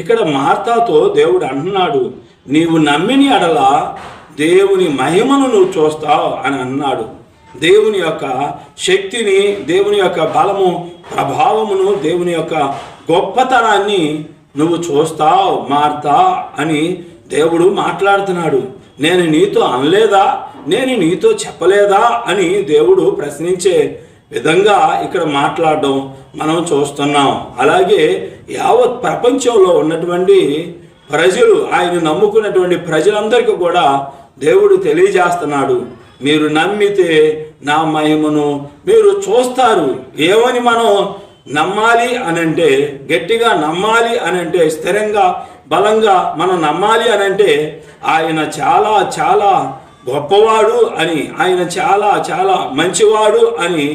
ఇక్కడ మార్తాతో దేవుడు అంటున్నాడు, నీవు నమ్మిని ఎడల దేవుని మహిమను నువ్వు చూస్తావు అని అన్నాడు. దేవుని యొక్క శక్తిని, దేవుని యొక్క బలము, ప్రభావమును, దేవుని యొక్క గొప్పతనాన్ని నువ్వు చూస్తావు మార్తా అని దేవుడు మాట్లాడుతున్నాడు. నేను నీతో అనలేదా, నేను నీతో చెప్పలేదా అని దేవుడు ప్రశ్నించే విధంగా ఇక్కడ మాట్లాడడం మనం చూస్తున్నాం. అలాగే యావత్ ప్రపంచంలో ఉన్నటువంటి ప్రజలు, ఆయన నమ్ముకున్నటువంటి ప్రజలందరికీ కూడా దేవుడు తెలియజేస్తున్నాడు, మీరు నమ్మితే నా మహిమను మీరు చూస్తారు. ఏమని మనం నమ్మాలి అనంటే, గట్టిగా నమ్మాలి అనంటే, స్థిరంగా బలంగా మనం నమ్మాలి అనంటే ఆయన చాలా చాలా గొప్పవాడు అని, ఆయన చాలా చాలా మంచివాడు అని,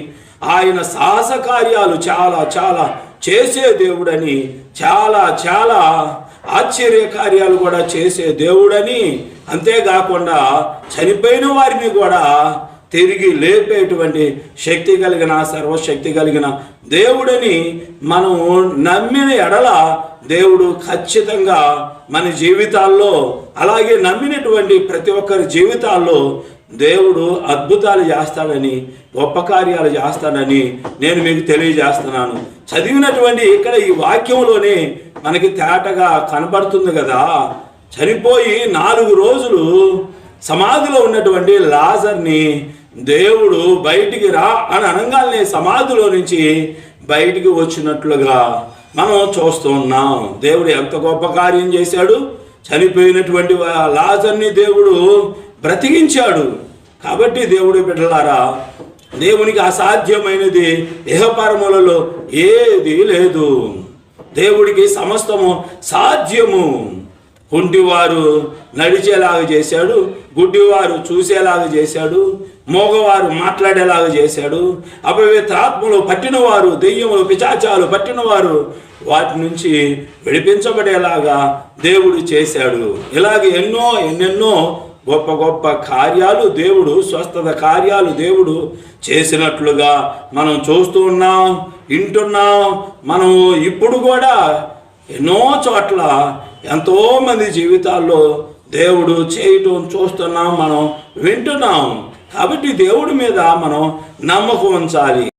ఆయన సాహస కార్యాలు చాలా చాలా చేసే దేవుడని, చాలా చాలా ఆశ్చర్య కార్యాలు కూడా చేసే దేవుడని, అంతేకాకుండా చనిపోయిన వారిని కూడా తిరిగి లేపేటువంటి శక్తి కలిగిన, సర్వశక్తి కలిగిన దేవుడని మనం నమ్మిన ఎడల దేవుడు ఖచ్చితంగా మన జీవితాల్లో, అలాగే నమ్మినటువంటి ప్రతి ఒక్కరి జీవితాల్లో దేవుడు అద్భుతాలు చేస్తాడని, గొప్ప కార్యాలు చేస్తాడని నేను మీకు తెలియజేస్తున్నాను. చదివినటువంటి ఇక్కడ ఈ వాక్యంలోనే మనకి తేటగా కనబడుతుంది కదా. చనిపోయి 4 రోజులు సమాధిలో ఉన్నటువంటి లాజర్ని దేవుడు బయటికి రా అని అనగానే సమాధిలో నుంచి బయటికి వచ్చినట్లుగా మనం చూస్తూ ఉన్నాం. దేవుడు ఎంత గొప్ప కార్యం చేశాడు. చనిపోయినటువంటి లాజర్ని దేవుడు బ్రతికించాడు. కాబట్టి దేవుడి బిడ్డలారా, దేవునికి అసాధ్యమైనది ఇహపరములలో ఏది లేదు. దేవుడికి సమస్తము సాధ్యము. కుంటివారు నడిచేలాగా చేశాడు, గుడ్డివారు చూసేలాగా చేశాడు, మోగవారు మాట్లాడేలాగా చేశాడు, అపవిత్రాత్మలు పట్టినవారు, దెయ్యములు పిశాచాలు పట్టినవారు వాటి నుంచి విడిపించబడేలాగా దేవుడు చేశాడు. ఇలాగే ఎన్నెన్నో గొప్ప గొప్ప కార్యాలు దేవుడు, స్వస్థత కార్యాలు దేవుడు చేసినట్లుగా మనం చూస్తూ ఉన్నాం, వింటున్నాం. మనం ఇప్పుడు కూడా ఎన్నో చోట్ల ఎంతోమంది జీవితాల్లో దేవుడు చేయటం చూస్తున్నాం, మనం వింటున్నాం. కాబట్టి దేవుడి మీద మనం నమ్మకం ఉంచాలి.